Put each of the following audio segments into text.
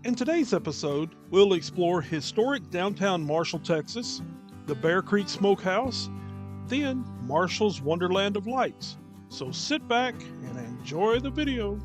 In today's episode, we'll explore historic downtown Marshall, Texas, the Bear Creek Smokehouse, then Marshall's Wonderland of Lights. So sit back and enjoy the video.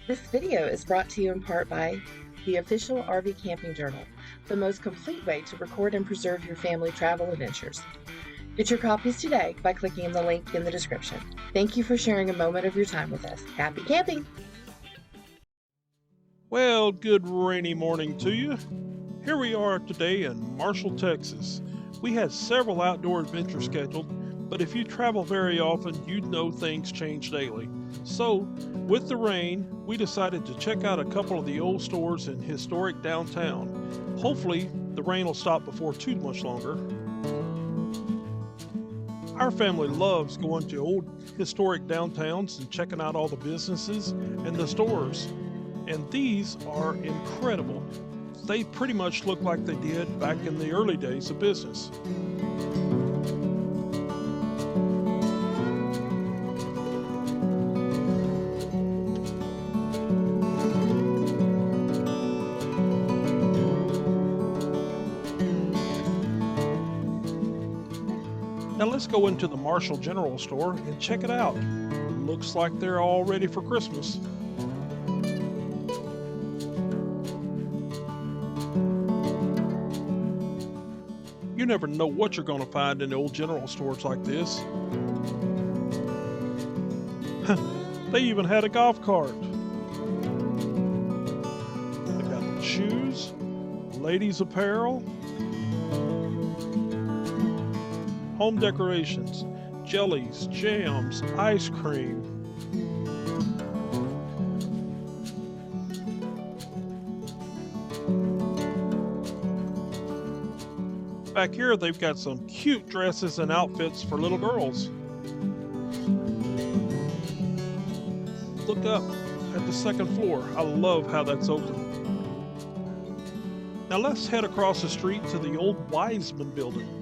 This video is brought to you in part by the official RV Camping Journal, the most complete way to record and preserve your family travel adventures. Get your copies today by clicking the link in the description. Thank you for sharing a moment of your time with us. Happy camping! Well, good rainy morning to you. Here we are today in Marshall, Texas. We had several outdoor adventures scheduled, but if you travel very often, you'd know things change daily. So, with the rain, we decided to check out a couple of the old stores in historic downtown. Hopefully, the rain will stop before too much longer. Our family loves going to old historic downtowns and checking out all the businesses and the stores. And these are incredible. They pretty much look like they did back in the early days of business. Now let's go into the Marshall General Store and check it out. Looks like they're all ready for Christmas. You never know what you're going to find in the old general stores like this. They even had a golf cart. They got shoes, ladies' apparel, home decorations, jellies, jams, ice cream. Back here, they've got some cute dresses and outfits for little girls. Look up at the second floor. I love how that's open. Now let's head across the street to the old Wiseman building.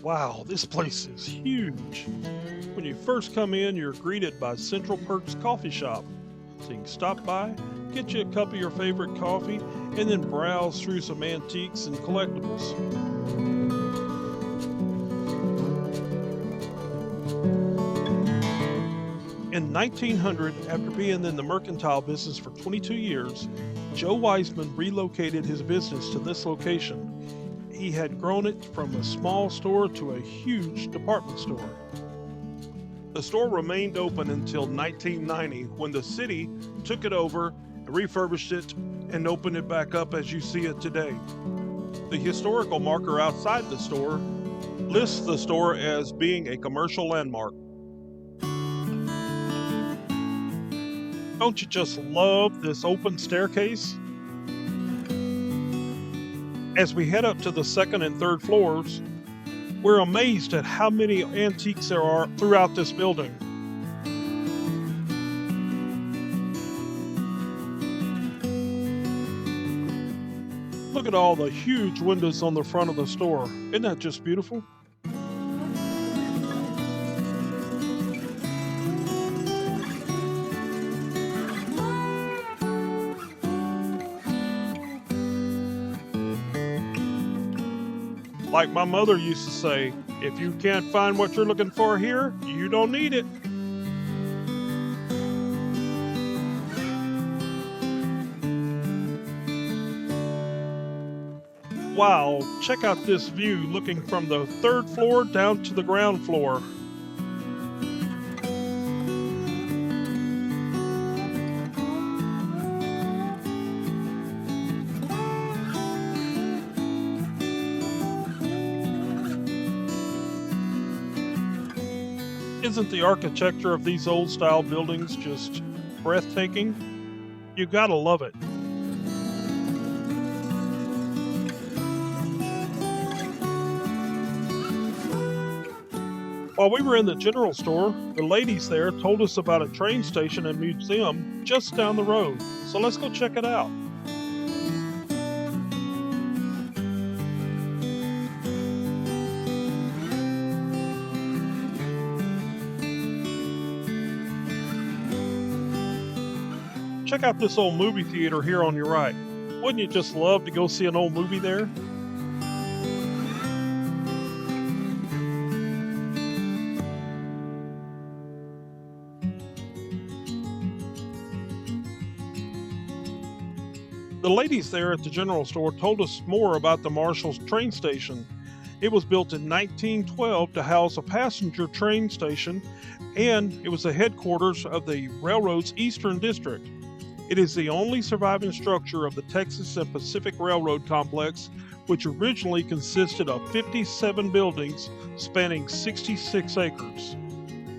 Wow, this place is huge. When you first come in, you're greeted by Central Perks Coffee Shop. So you can stop by, get you a cup of your favorite coffee, and then browse through some antiques and collectibles. In 1900, after being in the mercantile business for 22 years, Joe Wiseman relocated his business to this location. He had grown it from a small store to a huge department store. The store remained open until 1990 when the city took it over, refurbished it, and opened it back up as you see it today. The historical marker outside the store lists the store as being a commercial landmark. Don't you just love this open staircase? As we head up to the second and third floors, we're amazed at how many antiques there are throughout this building. Look at all the huge windows on the front of the store. Isn't that just beautiful? Like my mother used to say, if you can't find what you're looking for here, you don't need it. Wow, check out this view looking from the third floor down to the ground floor. Isn't the architecture of these old style buildings just breathtaking? You gotta love it. While we were in the general store, the ladies there told us about a train station and museum just down the road. So let's go check it out. check out this old movie theater here on your right. Wouldn't you just love to go see an old movie there? The ladies there at the general store told us more about the Marshall's train station. It was built in 1912 to house a passenger train station, and it was the headquarters of the railroad's Eastern District. It is the only surviving structure of the Texas and Pacific Railroad complex, which originally consisted of 57 buildings spanning 66 acres.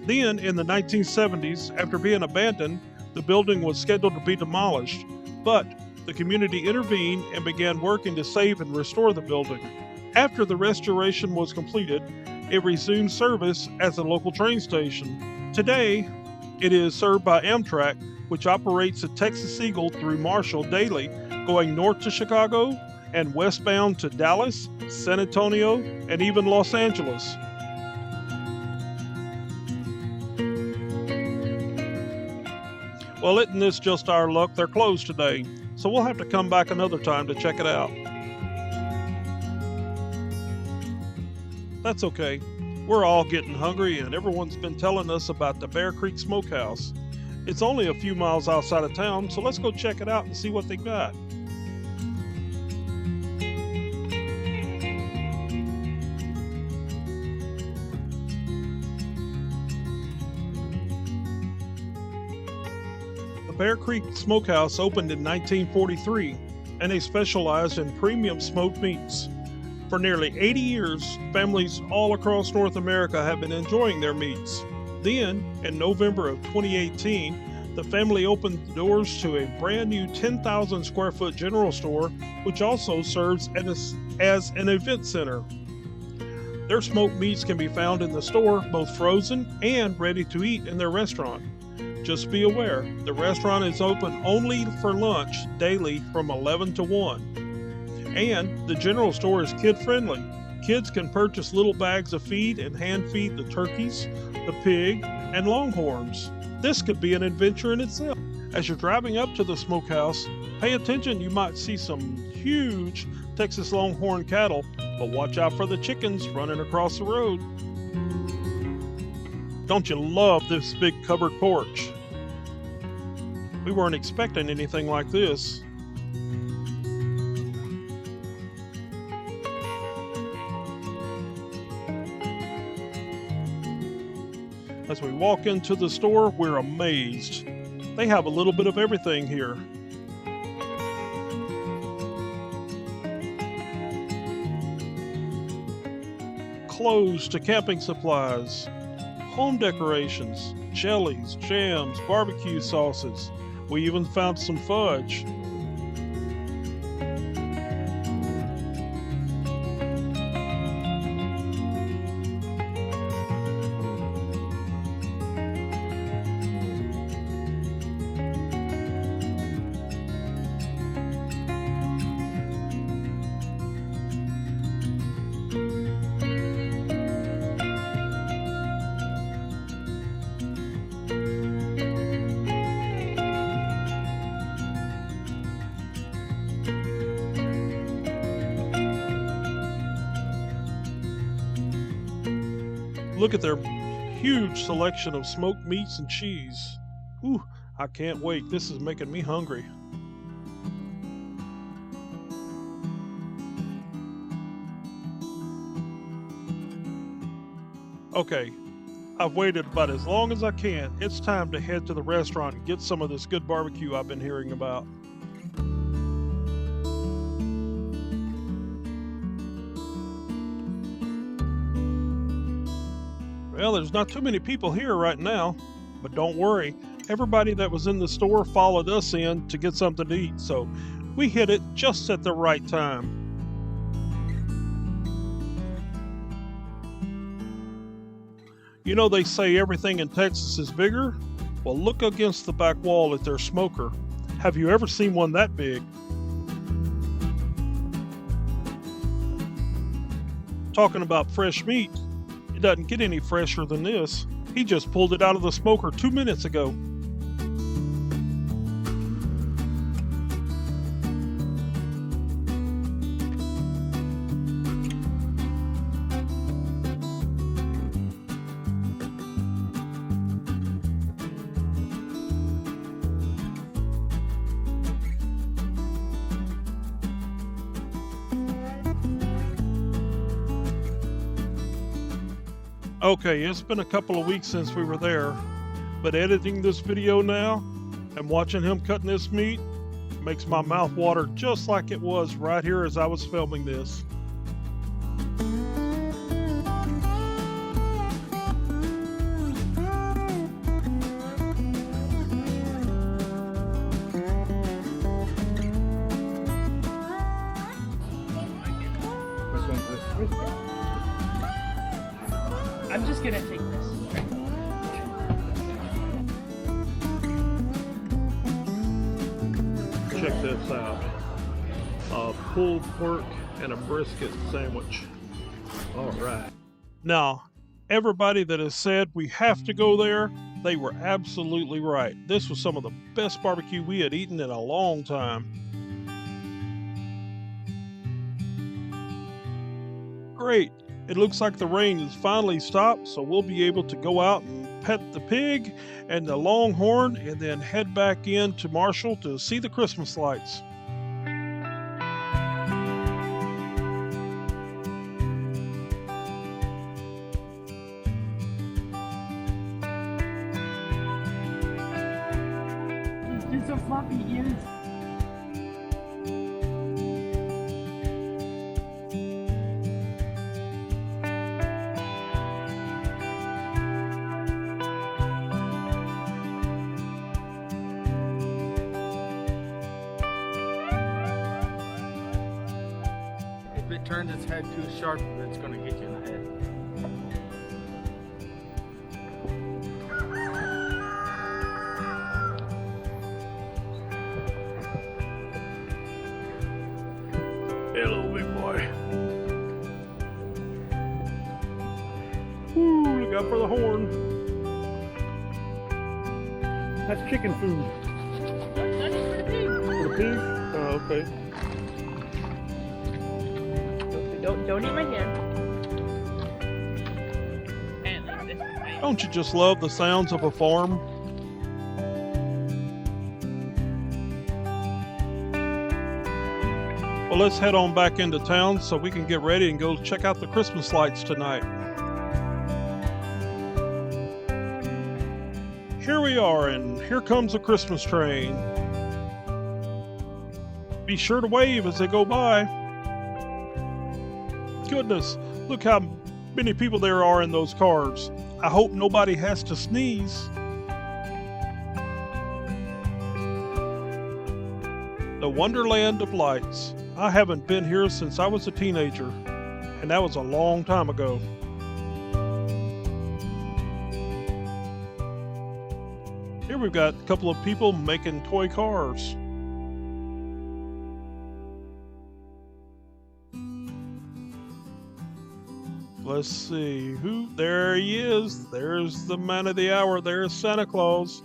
Then, in the 1970s, after being abandoned, the building was scheduled to be demolished, but the community intervened and began working to save and restore the building. After the restoration was completed, it resumed service as a local train station. Today, it is served by Amtrak, which operates the Texas Eagle through Marshall daily, going north to Chicago and westbound to Dallas, San Antonio, and even Los Angeles. Well, isn't this just our luck? They're closed today, so we'll have to come back another time to check it out. That's okay. We're all getting hungry, and everyone's been telling us about the Bear Creek Smokehouse. It's only a few miles outside of town, so let's go check it out and see what they got. The Bear Creek Smokehouse opened in 1943, and they specialized in premium smoked meats. For nearly 80 years, families all across North America have been enjoying their meats. Then, in November of 2018, the family opened the doors to a brand new 10,000 square foot general store, which also serves as an event center. Their smoked meats can be found in the store, both frozen and ready to eat in their restaurant. Just be aware, the restaurant is open only for lunch daily from 11 to 1. And the general store is kid-friendly. Kids can purchase little bags of feed and hand feed the turkeys, the pig, and longhorns. This could be an adventure in itself. As you're driving up to the smokehouse, pay attention. You might see some huge Texas longhorn cattle, but watch out for the chickens running across the road. Don't you love this big covered porch? We weren't expecting anything like this. As we walk into the store, we're amazed. They have a little bit of everything here. Clothes to camping supplies, home decorations, jellies, jams, barbecue sauces. We even found some fudge. Look at their huge selection of smoked meats and cheese. Ooh, I can't wait. This is making me hungry. Okay, I've waited about as long as I can. It's time to head to the restaurant and get some of this good barbecue I've been hearing about. Well, there's not too many people here right now, but don't worry. Everybody that was in the store followed us in to get something to eat, so we hit it just at the right time. You know, they say everything in Texas is bigger? Well, look against the back wall at their smoker. Have you ever seen one that big? Talking about fresh meat, it doesn't get any fresher than this. He just pulled it out of the smoker 2 minutes ago. Okay, it's been a couple of weeks since we were there, but editing this video now and watching him cutting this meat makes my mouth water just like it was right here as I was filming this. I'm just gonna take this. Check this out. A pulled pork and a brisket sandwich. All right. Now, everybody that has said we have to go there, they were absolutely right. This was some of the best barbecue we had eaten in a long time. Great. It looks like the rain has finally stopped, so we'll be able to go out and pet the pig and the longhorn and then head back in to Marshall to see the Christmas lights. It's so floppy ears. If it turns its head too sharp, it's going to hit you in the head. Hello, big boy. Woo, look out for the horn. That's chicken food. That's for the pig. For the pig? Oh, okay. Don't eat my hand. And like this. Don't you just love the sounds of a farm? Well, let's head on back into town so we can get ready and go check out the Christmas lights tonight. Here we are, and here comes the Christmas train. Be sure to wave as they go by. Goodness, look how many people there are in those cars. I hope nobody has to sneeze. The Wonderland of Lights. I haven't been here since I was a teenager, and that was a long time ago. Here we've got a couple of people making toy cars. Let's see who. There he is. There's the man of the hour. There's Santa Claus.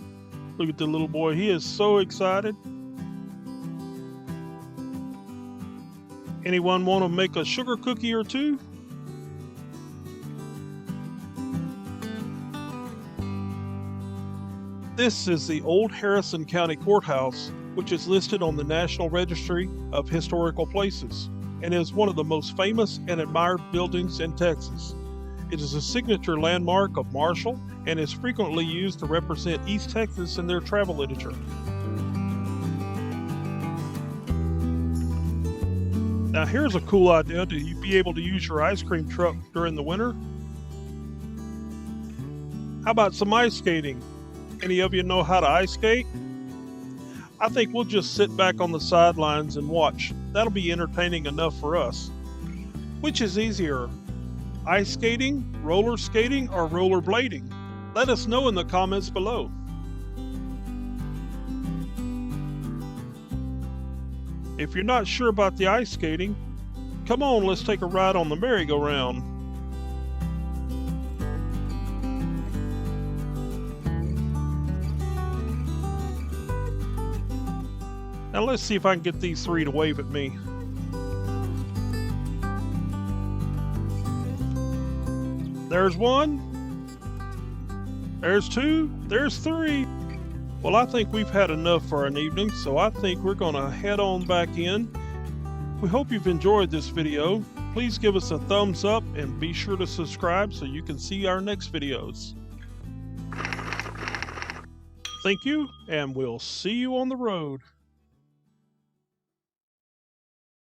Look at the little boy. He is so excited. Anyone want to make a sugar cookie or two? This is the old Harrison County Courthouse, which is listed on the National Registry of Historical Places and is one of the most famous and admired buildings in Texas. It is a signature landmark of Marshall and is frequently used to represent East Texas in their travel literature. Now here's a cool idea. Do you be able to use your ice cream truck during the winter? How about some ice skating? Any of you know how to ice skate? I think we'll just sit back on the sidelines and watch. That'll be entertaining enough for us. Which is easier, ice skating, roller skating, or roller blading? Let us know in the comments below. If you're not sure about the ice skating, come on, let's take a ride on the merry-go-round. Now let's see if I can get these three to wave at me. There's one. There's two. There's three. Well, I think we've had enough for an evening, so I think we're going to head on back in. We hope you've enjoyed this video. Please give us a thumbs up and be sure to subscribe so you can see our next videos. Thank you, and we'll see you on the road.